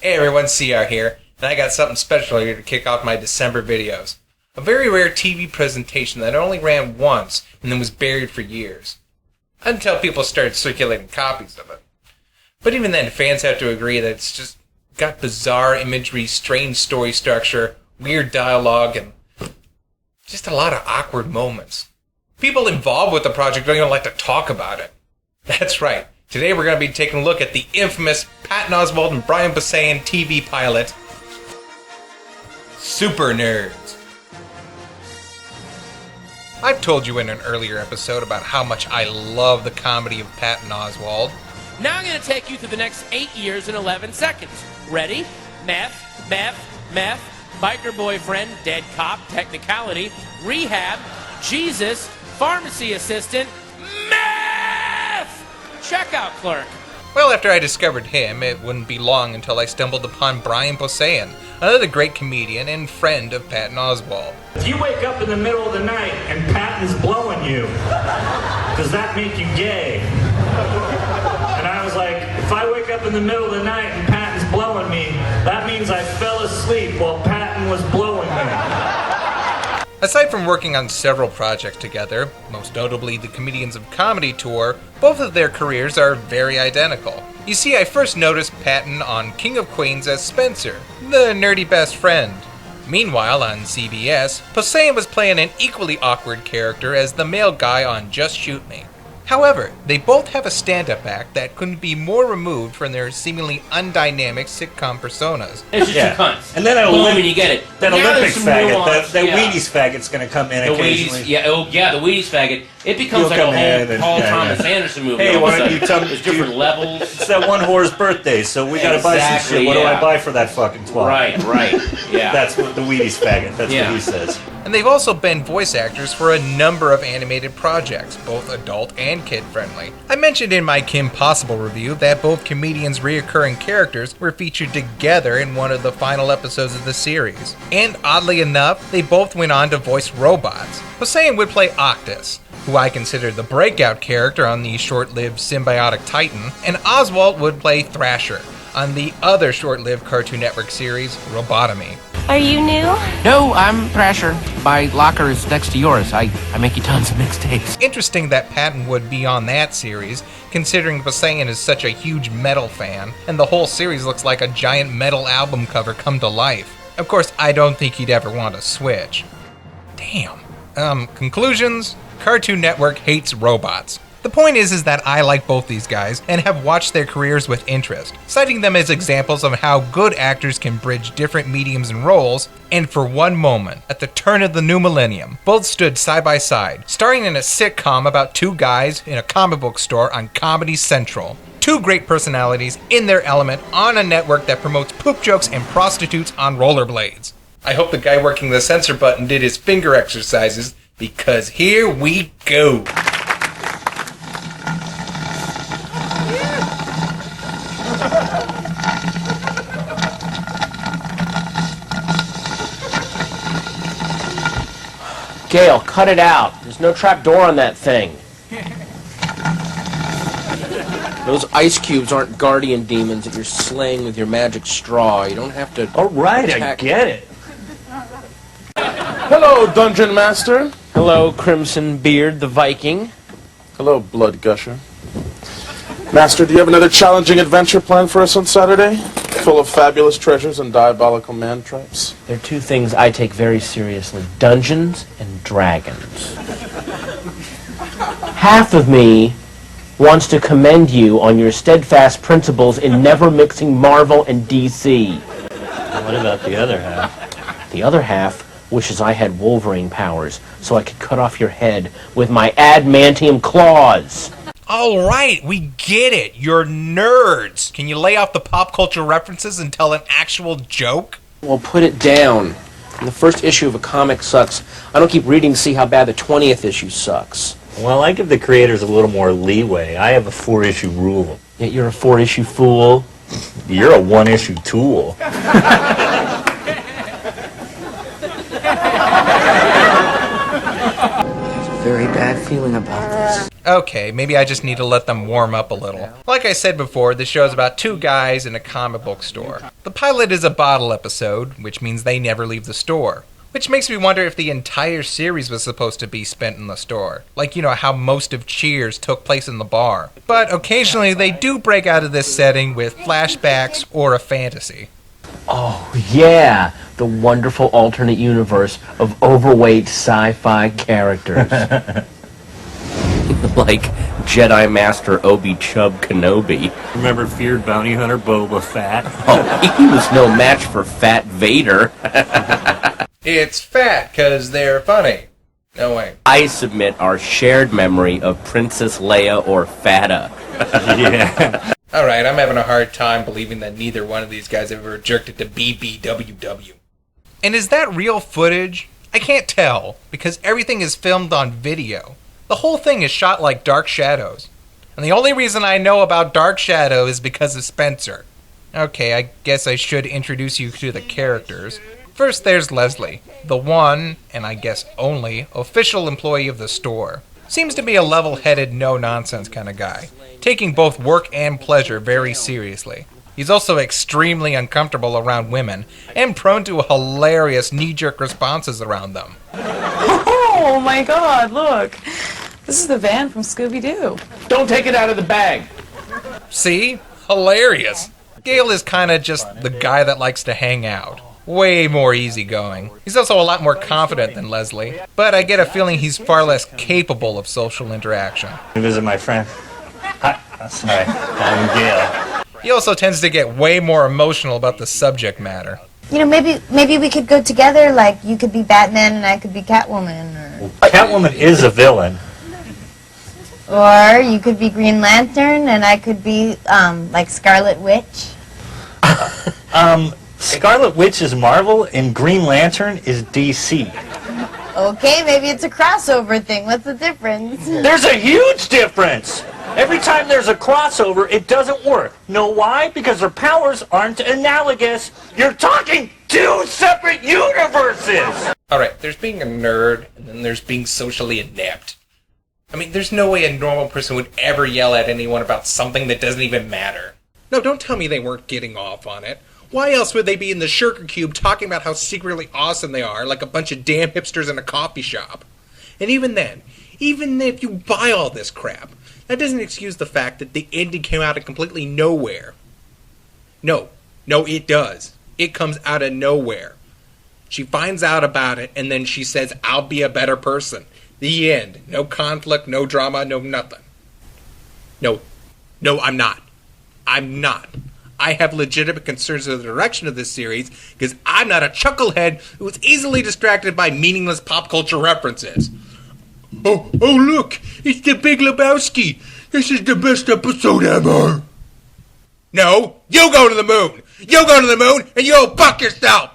Hey everyone, CR here, and I got something special here to kick off my December videos. A very rare TV presentation that only ran once and then was buried for years. Until people started circulating copies of it. But even then, fans have to agree that it's just got bizarre imagery, strange story structure, weird dialogue, and just a lot of awkward moments. People involved with the project don't even like to talk about it. That's right. Today we're going to be taking a look at the infamous Patton Oswalt and Brian Posehn TV pilot, Super Nerds. I've told you in an earlier episode about how much I love the comedy of Patton Oswalt. Now I'm going to take you through the next 8 years in 11 seconds. Ready? Meth, biker boyfriend, dead cop, technicality, rehab, Jesus, pharmacy assistant, checkout clerk. Well, after I discovered him, it wouldn't be long until I stumbled upon Brian Posehn, another great comedian and friend of Patton Oswalt. If you wake up in the middle of the night and Patton's blowing you, does that make you gay? And I was like, if I wake up in the middle of the night and Patton's blowing me, that means I fell asleep while Patton was blowing me. Aside from working on several projects together, most notably the Comedians of Comedy tour, both of their careers are very identical. You see, I first noticed Patton on King of Queens as Spencer, the nerdy best friend. Meanwhile, on CBS, Posehn was playing an equally awkward character as the male guy on Just Shoot Me. However, they both have a stand-up act that couldn't be more removed from their seemingly undynamic sitcom personas. It's just two cunts. And then Boom, you get it. That Now Olympics there's some faggot, nuance, that Wheaties faggot's going to come in occasionally. The Wheaties faggot. It becomes He'll like a come in whole and- Paul Thomas Anderson movie. Hey, all why of a don't you sudden. tell me? There's different levels. It's that one whore's birthday, so we got to buy some Exactly, shit. What do yeah. I buy for that fucking twat? Right, yeah. That's what the Wheaties faggot. That's Yeah. what he says. And they've also been voice actors for a number of animated projects, both adult and kid-friendly. I mentioned in my Kim Possible review that both comedians' reoccurring characters were featured together in one of the final episodes of the series. And oddly enough, they both went on to voice robots. Posehn would play Octus, who I consider the breakout character on the short-lived Symbiotic Titan, and Oswalt would play Thrasher on the other short-lived Cartoon Network series, Robotomy. Are you new? No, I'm Thrasher. My locker is next to yours. I make you tons of mixtapes. Interesting that Patton would be on that series, considering Posehn is such a huge metal fan, and the whole series looks like a giant metal album cover come to life. Of course, I don't think he'd ever want to switch. Damn. Conclusions? Cartoon Network hates robots. The point is that I like both these guys and have watched their careers with interest, citing them as examples of how good actors can bridge different mediums and roles, and for one moment, at the turn of the new millennium, both stood side by side, starring in a sitcom about two guys in a comic book store on Comedy Central. Two great personalities in their element on a network that promotes poop jokes and prostitutes on rollerblades. I hope the guy working the censor button did his finger exercises, because here we go. Gail, cut it out. There's no trap door on that thing. Those ice cubes aren't guardian demons that you're slaying with your magic straw. You don't have to... All right, I attack- get it. Hello, Dungeon Master. Hello, Crimson Beard, the Viking. Hello, Blood Gusher. Master, do you have another challenging adventure planned for us on Saturday? Full of fabulous treasures and diabolical man traps? There are two things I take very seriously. Dungeons and Dragons. Half of me wants to commend you on your steadfast principles in never mixing Marvel and DC. What about the other half? The other half wishes I had Wolverine powers so I could cut off your head with my adamantium claws. Alright, we get it. You're nerds. Can you lay off the pop culture references and tell an actual joke? Well, put it down. When the first issue of a comic sucks, I don't keep reading to see how bad the 20th issue sucks. Well, I give the creators a little more leeway. I have a 4-issue rule. Yet you're a 4-issue fool. You're a 1-issue tool. very bad feeling about this. Okay, maybe I just need to let them warm up a little. Like I said before, this show is about two guys in a comic book store. The pilot is a bottle episode, which means they never leave the store. Which makes me wonder if the entire series was supposed to be spent in the store. Like, you know, how most of Cheers took place in the bar. But occasionally they do break out of this setting with flashbacks or a fantasy. Oh, yeah. The wonderful alternate universe of overweight sci-fi characters. Like Jedi Master Obi-Chub Kenobi. Remember feared bounty hunter Boba Fett? Oh, he was no match for Fat Vader. It's fat, 'cause they're funny. No way. I submit our shared memory of Princess Leia or Fata. Yeah. Alright, I'm having a hard time believing that neither one of these guys ever jerked it to BBWW. And is that real footage? I can't tell, because everything is filmed on video. The whole thing is shot like Dark Shadows. And the only reason I know about Dark Shadow is because of Spencer. Okay, I guess I should introduce you to the characters. First there's Leslie, the one, and I guess only, official employee of the store. Seems to be a level-headed, no-nonsense kind of guy, taking both work and pleasure very seriously. He's also extremely uncomfortable around women, and prone to hilarious knee-jerk responses around them. Oh my god, look. This is the van from Scooby-Doo. Don't take it out of the bag. See? Hilarious. Gale is kinda just the guy that likes to hang out. Way more easygoing. He's also a lot more confident than Leslie, but I get a feeling he's far less capable of social interaction. Visit my friend. Hi. Sorry. I'm Gail. He also tends to get way more emotional about the subject matter. You know, maybe we could go together, like you could be Batman and I could be Catwoman, or... Well, Catwoman is a villain. Or you could be Green Lantern and I could be, like Scarlet Witch. Scarlet Witch is Marvel and Green Lantern is DC. Okay, maybe it's a crossover thing. What's the difference? There's a huge difference! Every time there's a crossover, it doesn't work. Know why? Because their powers aren't analogous. You're talking two separate universes! Alright, there's being a nerd, and then there's being socially inept. I mean, there's no way a normal person would ever yell at anyone about something that doesn't even matter. No, don't tell me they weren't getting off on it. Why else would they be in the Shirker Cube talking about how secretly awesome they are, like a bunch of damn hipsters in a coffee shop? And even then, even if you buy all this crap, that doesn't excuse the fact that the ending came out of completely nowhere. No, it does. It comes out of nowhere. She finds out about it, and then she says, I'll be a better person. The end. No conflict, no drama, no nothing. No, I'm not. I'm not. I have legitimate concerns of the direction of this series, because I'm not a chucklehead who is easily distracted by meaningless pop culture references. Oh, look! It's the Big Lebowski! This is the best episode ever! No! You go to the moon! You go to the moon, and you go fuck yourself!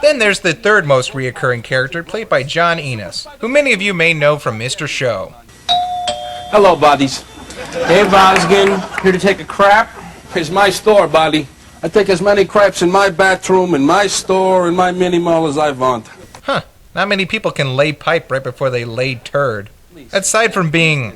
Then there's the third most reoccurring character, played by John Enos, who many of you may know from Mr. Show. Hello, buddies. Dave Osgen, here to take a crap. It's my store, buddy. I take as many craps in my bathroom, in my store, in my mini-mall as I want. Huh. Not many people can lay pipe right before they lay turd. Aside from being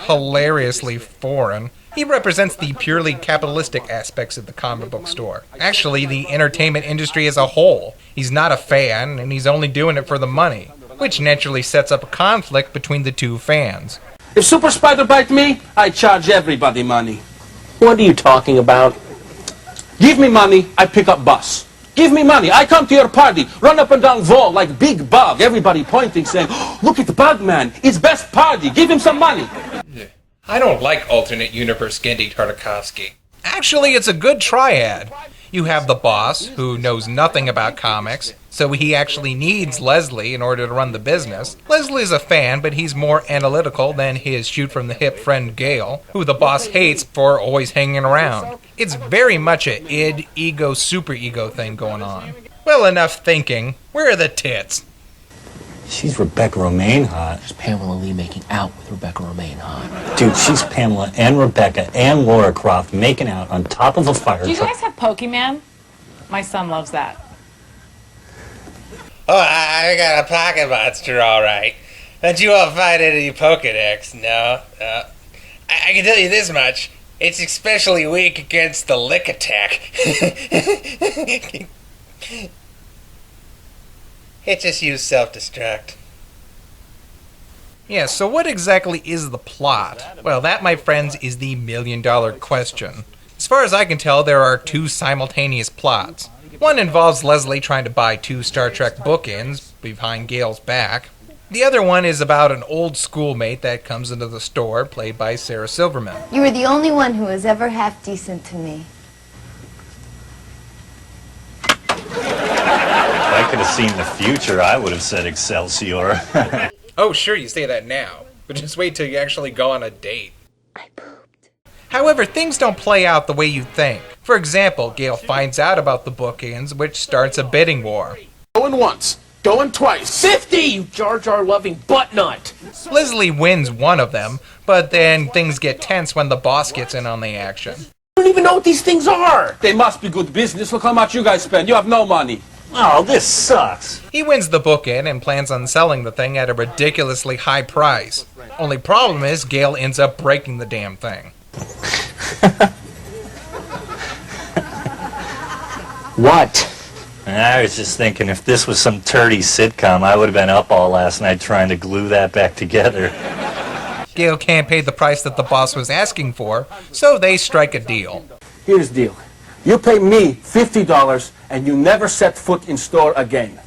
hilariously foreign, he represents the purely capitalistic aspects of the comic book store. Actually, the entertainment industry as a whole. He's not a fan, and he's only doing it for the money, which naturally sets up a conflict between the two fans. If Super Spider bite me, I charge everybody money. What are you talking about? Give me money, I pick up bus. Give me money, I come to your party, run up and down wall like Big Bug, everybody pointing saying, oh, look at the Bug Man, it's best party, give him some money. I don't like alternate universe Gendy Tartakovsky. Actually, it's a good triad. You have the boss, who knows nothing about comics, so he actually needs Leslie in order to run the business. Leslie's a fan, but he's more analytical than his shoot-from-the-hip friend Gale, who the boss hates for always hanging around. It's very much a id, ego, super-ego thing going on. Well, enough thinking. Where are the tits? She's Rebecca Romaine hot. There's Pamela Lee making out with Rebecca Romaine hot. Dude, she's Pamela and Rebecca and Laura Croft making out on top of a fire Do you truck. guys have Pokemon? My son loves that. Oh, I got a pocket monster, all right. Don't you all find any Pokedex? No. I can tell you this much. It's especially weak against the lick attack. It just used self-destruct. Yeah, so what exactly is the plot? Well, that, my friends, is the million-dollar question. As far as I can tell, there are two simultaneous plots. One involves Leslie trying to buy 2 Star Trek bookends behind Gail's back. The other one is about an old schoolmate that comes into the store, played by Sarah Silverman. You were the only one who was ever half decent to me. If I could have seen the future, I would have said Excelsior. Oh, sure, you say that now, but just wait till you actually go on a date. I pooped. However, things don't play out the way you think. For example, Gail finds out about the bookends, which starts a bidding war. Going once, going twice. 50, you Jar Jar loving butt nut. Leslie wins one of them, but then things get tense when the boss gets in on the action. I don't even know what these things are. They must be good business. Look how much you guys spend. You have no money. Oh, this sucks. He wins the bookend and plans on selling the thing at a ridiculously high price. Only problem is Gail ends up breaking the damn thing. What? I was just thinking, if this was some turdy sitcom, I would have been up all last night trying to glue that back together. Gail can't pay the price that the boss was asking for, so they strike a deal. Here's the deal. You pay me $50 and you never set foot in store again.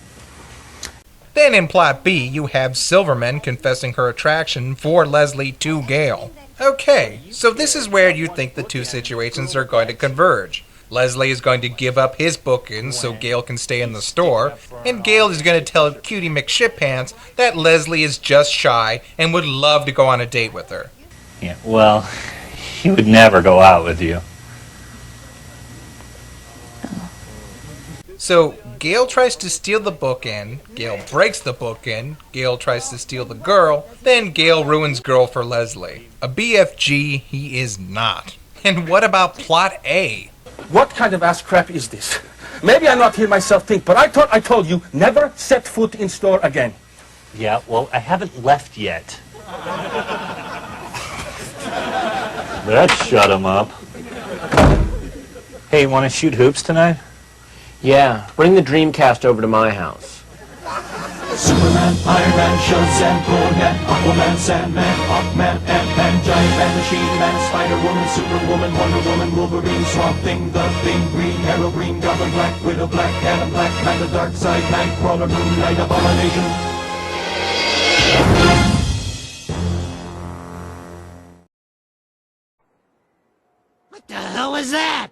Then in plot B, you have Silverman confessing her attraction for Leslie to Gail. Okay, so this is where you think the two situations are going to converge. Leslie is going to give up his bookings so Gail can stay in the store, and Gail is going to tell Cutie McShitpants that Leslie is just shy and would love to go on a date with her. Yeah, well, he would never go out with you. So Gail tries to steal the bookend, Gail breaks the bookend, Gail tries to steal the girl, then Gail ruins girl for Leslie. A BFG he is not. And what about plot A? What kind of ass crap is this? Maybe I'm not here myself think, but I thought I told you never set foot in store again. Yeah, well, I haven't left yet. That shut him up. Hey, want to shoot hoops tonight? Yeah, bring the Dreamcast over to my house. Superman, Iron Man, Shazam, Conan, Aquaman, Sandman, Hawkman, Ant-Man, Giant Man, Machine Man, Spider-Woman, Superwoman, Wonder Woman, Wolverine, Swamp Thing, The Thing, Green Arrow, Green Goblin, Black Widow, Black Adam, Black Panther, Dark Side, Nightcrawler, Moonlight, Abomination. What the hell was that?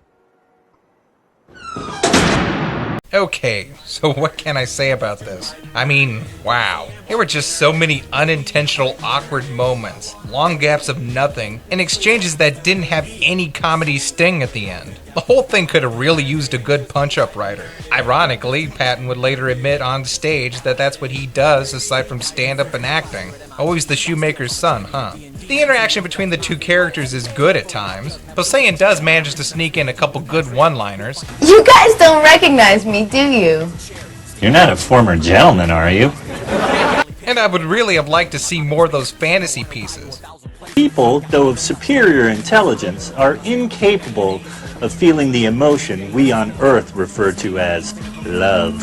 Okay, so what can I say about this? I mean, wow. There were just so many unintentional awkward moments, long gaps of nothing, and exchanges that didn't have any comedy sting at the end. The whole thing could have really used a good punch-up writer. Ironically, Patton would later admit on stage that that's what he does aside from stand-up and acting. Always the shoemaker's son, huh? The interaction between the two characters is good at times. Posehn does manage to sneak in a couple good one-liners. You guys don't recognize me, do you? You're not a former gentleman, are you? And I would really have liked to see more of those fantasy pieces. People, though of superior intelligence, are incapable of feeling the emotion we on Earth refer to as love.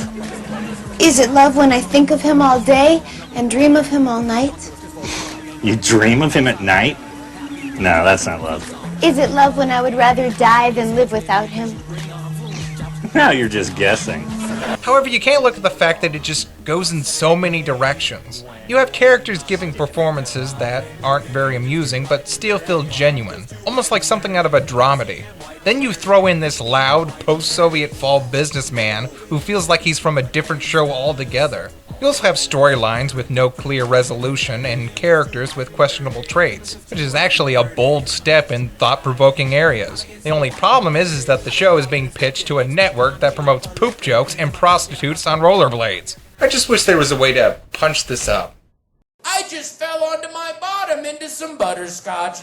Is it love when I think of him all day and dream of him all night? You dream of him at night? No, that's not love. Is it love when I would rather die than live without him? Now you're just guessing. However, you can't look at the fact that it just goes in so many directions. You have characters giving performances that aren't very amusing but still feel genuine, almost like something out of a dramedy. Then you throw in this loud, post-Soviet fall businessman who feels like he's from a different show altogether. You also have storylines with no clear resolution and characters with questionable traits, which is actually a bold step in thought-provoking areas. The only problem is that the show is being pitched to a network that promotes poop jokes and prostitutes on rollerblades. I just wish there was a way to punch this up. I just fell onto my bottom into some butterscotch.